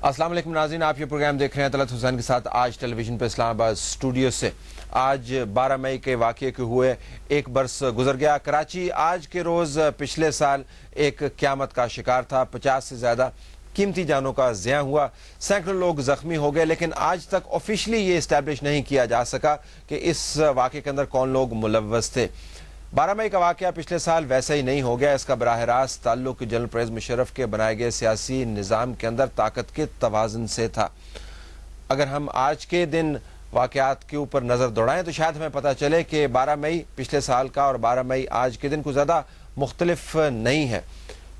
अस्सलाम वालेकुम नाज़रीन, आप ये प्रोग्राम देख रहे हैं तलत हुसैन के साथ आज टेलीविज़न पर इस्लामाबाद स्टूडियो से। आज 12 मई के वाक़ये के हुए एक बरस गुजर गया। कराची आज के रोज़ पिछले साल एक क़यामत का शिकार था। 50 से ज़्यादा कीमती जानों का ज़िया हुआ, सैकड़ों लोग ज़ख्मी हो गए, लेकिन आज तक ऑफिशियली ये इस्टेब्लिश नहीं किया जा सका कि इस वाक़ये के अंदर कौन लोग मुलव्वस थे। 12 मई का वाक़या पिछले साल वैसा ही नहीं हो गया। इसका बराह रास्त ताल्लुक जनरल परवेज़ मुशर्रफ के बनाए गए सियासी निज़ाम के अंदर ताकत के तवाज़ुन से था। अगर हम आज के दिन वाक़यात के ऊपर नज़र दौड़ाएं तो शायद हमें पता चले कि 12 मई पिछले साल का और 12 मई आज के दिन कुछ ज़्यादा मुख्तलिफ नहीं है।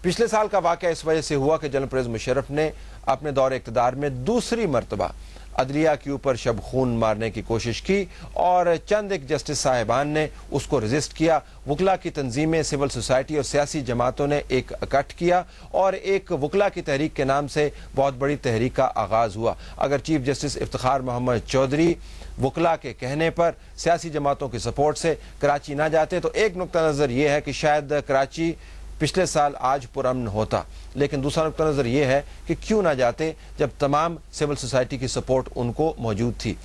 पिछले साल का वाक़या इस वजह से हुआ कि जनरल परवेज़ मुशर्रफ ने अपने दौर इक़्तिदार में दूसरी मरतबा अदलिया के ऊपर शब खून मारने की कोशिश की और चंद एक जस्टिस साहिबान ने उसको रजिस्ट किया। वकला की तंजीमें, सिविल सोसाइटी और सियासी जमातों ने एक इकट्ठ किया और एक वकला की तहरीक के नाम से बहुत बड़ी तहरीक का आगाज़ हुआ। अगर चीफ जस्टिस इफ्तिखार मोहम्मद चौधरी वकला के कहने पर सियासी जमातों की सपोर्ट से कराची ना जाते तो एक नुक्ता नज़र ये है कि शायद कराची पिछले साल आज पुरअमन होता, लेकिन दूसरा नुक्ता नज़र ये है कि क्यों ना जाते जब तमाम सिविल सोसाइटी की सपोर्ट उनको मौजूद थी।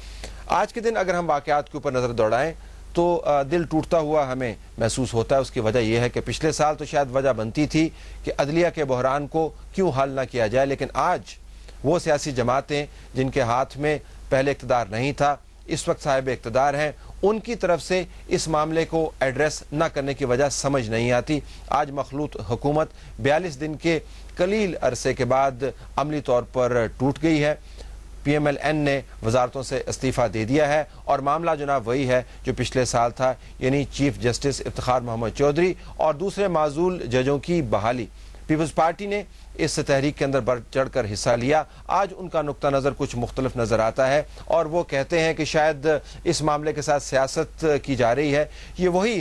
आज के दिन अगर हम वाक़यात के ऊपर नज़र दौड़ाएं तो दिल टूटता हुआ हमें महसूस होता है। उसकी वजह यह है कि पिछले साल तो शायद वजह बनती थी कि अदलिया के बहरान को क्यों हल ना किया जाए, लेकिन आज वो सियासी जमातें जिनके हाथ में पहले इक़्तिदार नहीं था, इस वक्त साहिब इक़्तिदार हैं, उनकी तरफ से इस मामले को एड्रेस न करने की वजह समझ नहीं आती। आज मखलूत हुकूमत 42 दिन के कलील अरसे के बाद अमली तौर पर टूट गई है। PMLN ने वजारतों से इस्तीफ़ा दे दिया है और मामला जनाब वही है जो पिछले साल था, यानी चीफ जस्टिस इफ्तिखार मोहम्मद चौधरी और दूसरे माजूल जजों की बहाली। पीपल्स पार्टी ने इस तहरीक के अंदर बढ़ चढ़ कर हिस्सा लिया। आज उनका नुक्ता नज़र कुछ मुख्तलिफ नज़र आता है और वो कहते हैं कि शायद इस मामले के साथ सियासत की जा रही है। ये वही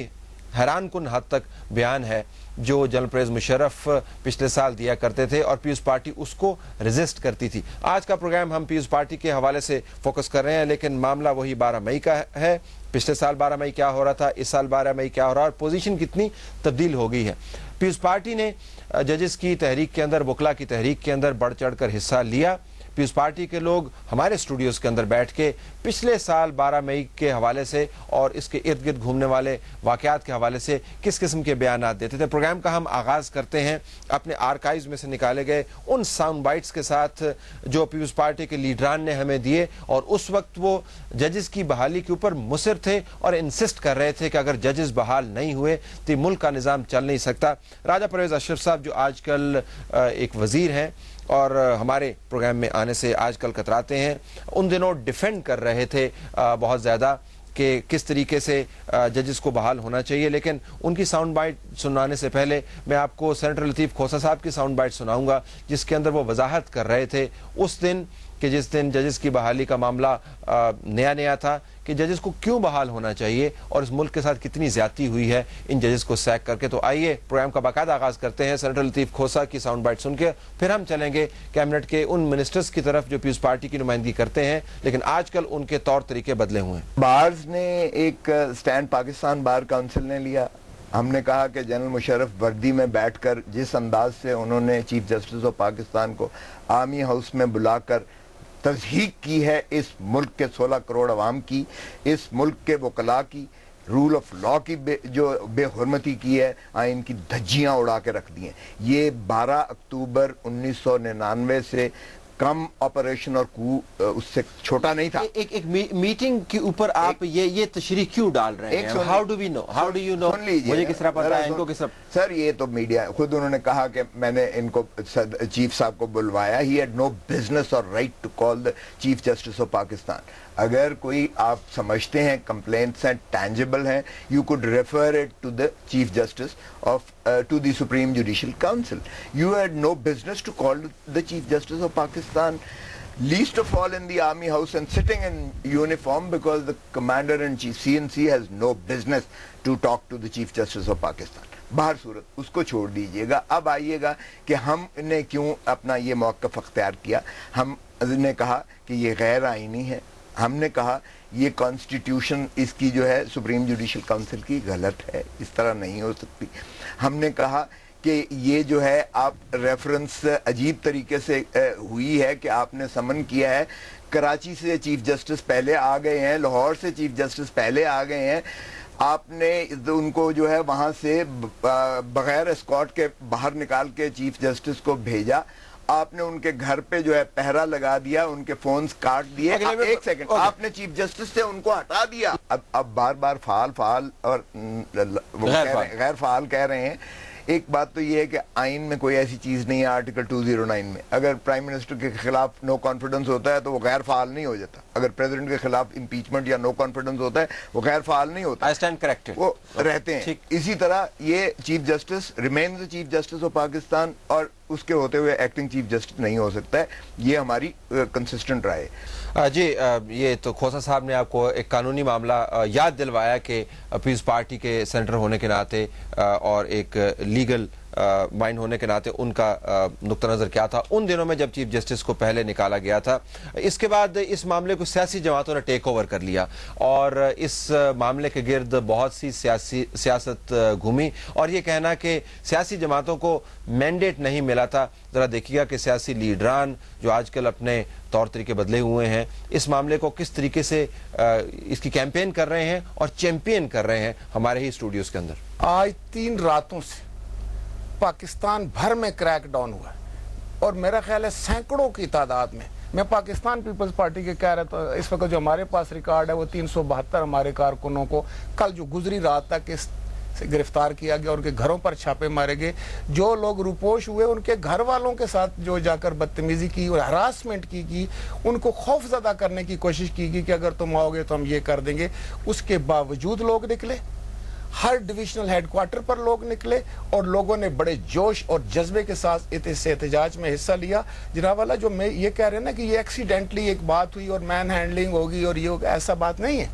हैरान कुन हद तक बयान है जो जनरल परवेज़ मुशर्रफ पिछले साल दिया करते थे और पीपल्स पार्टी उसको रेजिस्ट करती थी। आज का प्रोग्राम हम पीपल्स पार्टी के हवाले से फोकस कर रहे हैं, लेकिन मामला वही 12 मई का है। पिछले साल 12 मई क्या हो रहा था, इस साल 12 मई क्या हो रहा है और पोजीशन कितनी तब्दील हो गई है। पीपल्स पार्टी ने जजेस की तहरीक के अंदर, वकला की तहरीक के अंदर बढ़ चढ़ कर हिस्सा लिया। पीपल्स पार्टी के लोग हमारे स्टूडियोज़ के अंदर बैठ के पिछले साल 12 मई के हवाले से और इसके इर्द गिर्द घूमने वाले वाक़यात के हवाले से किस किस्म के बयानात देते थे। प्रोग्राम का हम आगाज़ करते हैं अपने आर्काइव्स में से निकाले गए उन साउंड बाइट्स के साथ जो पीपल्स पार्टी के लीडरान ने हमें दिए और उस वक्त वो जजेस की बहाली के ऊपर मुसर थे और इंसिस्ट कर रहे थे कि अगर जजेस बहाल नहीं हुए तो मुल्क का निज़ाम चल नहीं सकता। राजा परवेज़ अशरफ साहब जो आजकल एक वज़ीर हैं और हमारे प्रोग्राम में आने से आजकल कतराते हैं, उन दिनों डिफेंड कर रहे थे बहुत ज़्यादा कि किस तरीके से जजेस को बहाल होना चाहिए। लेकिन उनकी साउंड बाइट सुनाने से पहले मैं आपको सेनेटर लतीफ़ खोसा साहब की साउंड बाइट सुनाऊंगा, जिसके अंदर वो वजाहत कर रहे थे उस दिन कि जिस दिन जजेस की बहाली का मामला नया नया था कि जजेस को क्यों बहाल होना चाहिए और इस मुल्क के साथ कितनी ज़्यादती हुई है इन जजेस को सैक करके। तो आइए प्रोग्राम का बाकायदा आगाज़ करते हैं सेनेटर लतीफ़ खोसा की साउंड बाइट सुन के, फिर हम चलेंगे कैबिनेट के उन मिनिस्टर्स की तरफ जो पीपल्स पार्टी की नुमाइंदगी करते हैं लेकिन आजकल उनके तौर तरीके बदले हुए हैं। बार्स ने एक स्टैंड पाकिस्तान बार काउंसिल ने लिया। हमने कहा कि जनरल मुशर्रफ वर्दी में बैठकर जिस अंदाज से उन्होंने चीफ जस्टिस ऑफ पाकिस्तान को आर्मी हाउस में बुलाकर तज़हीक की है इस मुल्क के 16 करोड़ अवाम की, इस मुल्क के वकला की, रूल ऑफ लॉ की जो बेहुरमती की है, आइन की धज्जियाँ उड़ा के रख दी हैं। ये 12 अक्टूबर 1999 से कम ऑपरेशन और कू उससे छोटा नहीं था। एक मीटिंग के ऊपर आप ये तशरीह क्यों डाल रहे हैं? How do we know, how do you know? मुझे किस तरह पता है, इनको किस तरह? सर ये तो मीडिया खुद उन्होंने कहा कि मैंने इनको चीफ साहब को बुलवाया। ही हैड नो बिजनेस और right to call the chief justice of Pakistan. अगर कोई आप समझते हैं कंप्लेंट्स हैं, टैंजिबल हैं, you could refer it to the chief justice of to the Supreme Judicial Council. You had no business to call the Chief Justice of Pakistan, least of all in the Army House and sitting in uniform, because the Commander-in-Chief CNC has no business to talk to the Chief Justice of Pakistan. बाहर सूरत उसको छोड़ दीजिएगा। अब आइएगा कि हमने क्यों अपना ये मौक़िफ़ अख्तियार किया। हमने कहा कि ये गैर आइनी है। हमने कहा ये कॉन्स्टिट्यूशन इसकी जो है सुप्रीम जुडिशल काउंसिल की गलत है, इस तरह नहीं हो सकती। हमने कहा کہ یہ جو ہے آپ ریفرنس عجیب طریقے سے ہوئی ہے کہ آپ نے سمن کیا ہے، کراچی سے چیف جسٹس پہلے آ گئے ہیں، لاہور سے چیف جسٹس پہلے آ گئے ہیں، آپ نے ان کو جو ہے وہاں سے بغیر اسکارٹ کے باہر نکال کے چیف جسٹس کو بھیجا، آپ نے ان کے گھر پہ جو ہے پہرا لگا دیا، ان کے فونز کاٹ دیے، ایک سیکنڈ، آپ نے چیف جسٹس سے ان کو ہٹا دیا، اب بار بار فعال اور غیر فعال کہہ رہے ہیں۔ ایک بات تو یہ ہے کہ آئین میں کوئی ایسی چیز نہیں ہے آرٹیکل 209 میں، اگر پرائم منسٹر کے خلاف نو کانفیڈنس ہوتا ہے تو وہ غیر فعال نہیں ہو جاتا، اگر پریزیڈنٹ کے خلاف امپیچمنٹ یا نو کانفیڈنس ہوتا ہے وہ غیر فعال نہیں ہوتا، وہ رہتے ہیں۔ اسی طرح یہ chief justice remains the chief justice of Pakistan, اور اس کے ہوتے ہوئے ایکٹنگ چیف جسٹس نہیں ہو سکتا ہے، یہ ہماری کنسسٹنٹ رائے ہے۔ جی، یہ تو کھوسہ صاحب نے آپ کو ایک قانونی معاملہ یاد دلوایا کہ پیپلز پارٹی کے سینیٹر ہونے کے ناطے اور ایک لیگل مائنڈ ہونے کے ناطے ان کا نقطہ نظر کیا تھا ان دنوں میں جب چیف جسٹس کو پہلے نکالا گیا تھا۔ اس کے بعد اس معاملے کو سیاسی جماعتوں نے ٹیک اوور کر لیا اور اس معاملے کے گرد بہت سی سیاست گھومی، اور یہ کہنا کہ سیاسی جماعتوں کو مینڈیٹ نہیں ملا تھا۔ ذرا دیکھیے گا کہ سیاسی لیڈران جو آج کل اپنے طور طریقے بدلے ہوئے ہیں اس معاملے کو کس طریقے سے اس کی کیمپین کر رہے ہیں اور چیمپئن کر رہے ہیں ہمارے ہی اسٹوڈیوز کے اندر۔ آج 3 راتوں سے پاکستان بھر میں کریک ڈاؤن ہوا ہے اور میرا خیال ہے سینکڑوں کی تعداد میں پاکستان پیپلز پارٹی کے کہہ رہا تھا، اس وقت جو ہمارے پاس ریکارڈ ہے وہ 372 ہمارے کارکنوں کو کل جو گزری رات تک اس سے گرفتار کیا گیا، ان کے گھروں پر چھاپے مارے گئے، جو لوگ روپوش ہوئے ان کے گھر والوں کے ساتھ جو جا کر بدتمیزی کی اور ہراسمنٹ کی ان کو خوف زدہ کرنے کی کوشش کی گئی کہ اگر تم آؤ گے تو ہم یہ کر دیں گے۔ اس کے باوجود لوگ نکلے، ہر ڈویژنل ہیڈ کوارٹر پر لوگ نکلے اور لوگوں نے بڑے جوش اور جذبے کے ساتھ اس احتجاج میں حصہ لیا۔ جناب والا جو میں یہ کہہ رہے ہیں نا کہ یہ ایکسیڈنٹلی ایک بات ہوئی اور مین ہینڈلنگ ہوگی اور یہ ہوگا، ایسا بات نہیں ہے۔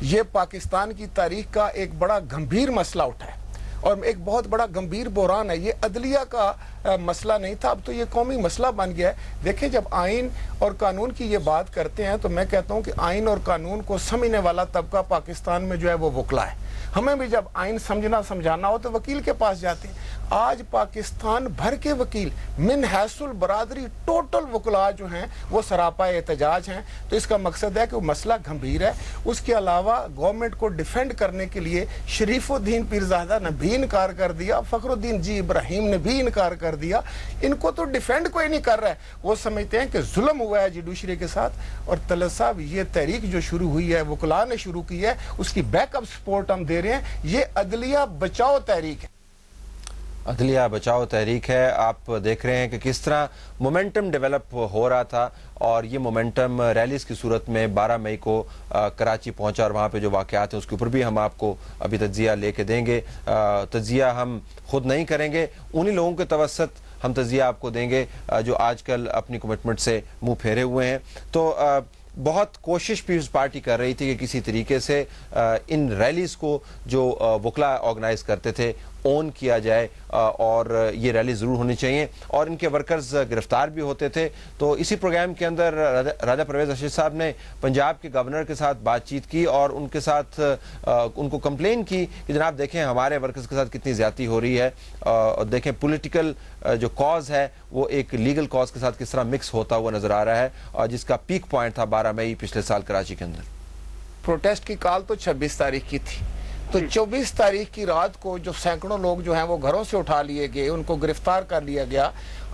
یہ پاکستان کی تاریخ کا ایک بڑا گمبھیر مسئلہ اٹھا ہے اور ایک بہت بڑا گمبھیر بحران ہے۔ یہ عدلیہ کا مسئلہ نہیں تھا، اب تو یہ قومی مسئلہ بن گیا ہے۔ دیکھیں جب آئین اور قانون کی یہ بات کرتے ہیں تو میں کہتا ہوں کہ آئین اور قانون کو سمجھنے والا طبقہ پاکستان میں جو ہے وہ وکلا ہے۔ ہمیں بھی جب آئین سمجھانا ہو تو وکیل کے پاس جاتے ہیں۔ آج پاکستان بھر کے وکیل من حیث البرادری ٹوٹل وکلا جو ہیں وہ سراپا احتجاج ہیں، تو اس کا مقصد ہے کہ وہ مسئلہ گھمبیر ہے۔ اس کے علاوہ گورنمنٹ کو ڈیفینڈ کرنے کے لیے شریف الدین پیرزادہ نے بھی انکار کر دیا، فخر الدین جی ابراہیم نے بھی انکار کر دیا۔ ان کو تو ڈیفینڈ کوئی نہیں کر رہا ہے، وہ سمجھتے ہیں کہ ظلم ہوا ہے جوڈیشری کے ساتھ۔ اور طلعت صاحب یہ تحریک جو شروع ہوئی ہے وکلا نے شروع کی ہے، اس کی بیک اپ سپورٹ ہم دے رہے ہیں۔ یہ عدلیہ بچاؤ تحریک ہے، عدلیہ بچاؤ تحریک ہے۔ آپ دیکھ رہے ہیں کہ کس طرح مومنٹم ڈیولپ ہو رہا تھا اور یہ مومنٹم ریلیز کی صورت میں 12 مئی کو کراچی پہنچا اور وہاں پہ جو واقعات ہیں اس کے اوپر بھی ہم آپ کو ابھی تجزیہ لے کے دیں گے۔ تجزیہ ہم خود نہیں کریں گے، انہی لوگوں کے توسط ہم تجزیہ آپ کو دیں گے جو آج کل اپنی کمٹمنٹ سے منہ پھیرے ہوئے ہیں۔ تو بہت کوشش پیپلز پارٹی کر رہی تھی کہ کسی طریقے سے ان ریلیز کو جو وکلا آرگنائز کرتے تھے اون کیا جائے اور یہ ریلی ضرور ہونی چاہیے، اور ان کے ورکرز گرفتار بھی ہوتے تھے۔ تو اسی پروگرام کے اندر راجہ پرویز رشید صاحب نے پنجاب کے گورنر کے ساتھ بات چیت کی اور ان کے ساتھ ان کو کمپلین کی کہ جناب دیکھیں ہمارے ورکرز کے ساتھ کتنی زیادتی ہو رہی ہے، اور دیکھیں پولیٹیکل جو کاز ہے وہ ایک لیگل کاز کے ساتھ کس طرح مکس ہوتا ہوا نظر آ رہا ہے، اور جس کا پیک پوائنٹ تھا 12 مئی پچھلے سال کراچی کے اندر۔ پروٹیسٹ کی کال تو 26 تاریخ کی تھی، تو 24 تاریخ کی رات کو جو سینکڑوں لوگ جو ہیں وہ گھروں سے اٹھا لیے گئے، ان کو گرفتار کر لیا گیا۔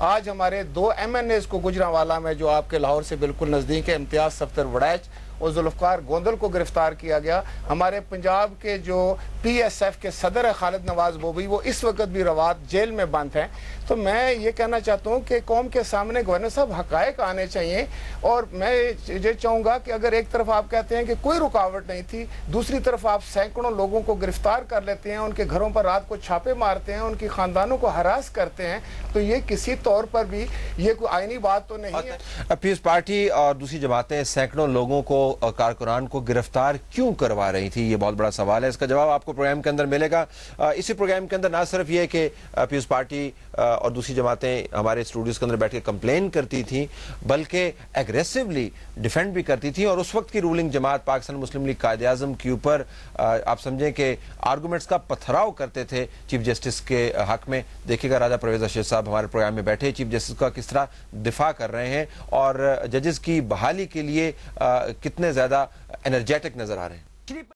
آج ہمارے 2 MNAs کو گجرانوالہ میں جو آپ کے لاہور سے بالکل نزدیک ہے، امتیاز صفدر وڑیچ اور ذوالفقار گوندل کو گرفتار کیا گیا۔ ہمارے پنجاب کے جو PSF کے صدر ہے خالد نواز بوبی، وہ اس وقت بھی روات جیل میں بند ہیں۔ تو میں یہ کہنا چاہتا ہوں کہ قوم کے سامنے گورنر صاحب حقائق آنے چاہیے، اور میں یہ چاہوں گا کہ اگر ایک طرف آپ کہتے ہیں کہ کوئی رکاوٹ نہیں تھی، دوسری طرف آپ سینکڑوں لوگوں کو گرفتار کر لیتے ہیں، ان کے گھروں پر رات کو چھاپے مارتے ہیں، ان کی خاندانوں کو ہراس کرتے ہیں، تو یہ کسی طور پر بھی یہ کوئی آئینی بات تو نہیں ہے۔ پیپلز پارٹی اور دوسری جماعتیں سینکڑوں لوگوں کو वो कारकुनान को गिरफ्तार क्यों करवा रही थी, ये बहुत बड़ा सवाल है। इसका जवाब आपको प्रोग्राम के अंदर मिलेगा। इसी प्रोग्राम के अंदर ना सिर्फ ये कि पीपल्स पार्टी और दूसरी जमातें हमारे स्टूडियोज के अंदर बैठ के कंप्लेन करती थी, बल्कि एग्रेसिवली डिफेंड भी करती थी। और उस वक्त की रूलिंग जमात पाकिस्तान मुस्लिम लीग कायदे आज़म के ऊपर आप समझें कि आर्गूमेंट्स का पथराव करते थे चीफ जस्टिस के हक में। देखिएगा राजा परवेज अशरफ साहब हमारे प्रोग्राम में बैठे चीफ जस्टिस का किस तरह दिफा कर रहे हैं और जजेस की बहाली के लिए कितने ज्यादा एनर्जेटिक नजर आ रहे हैं।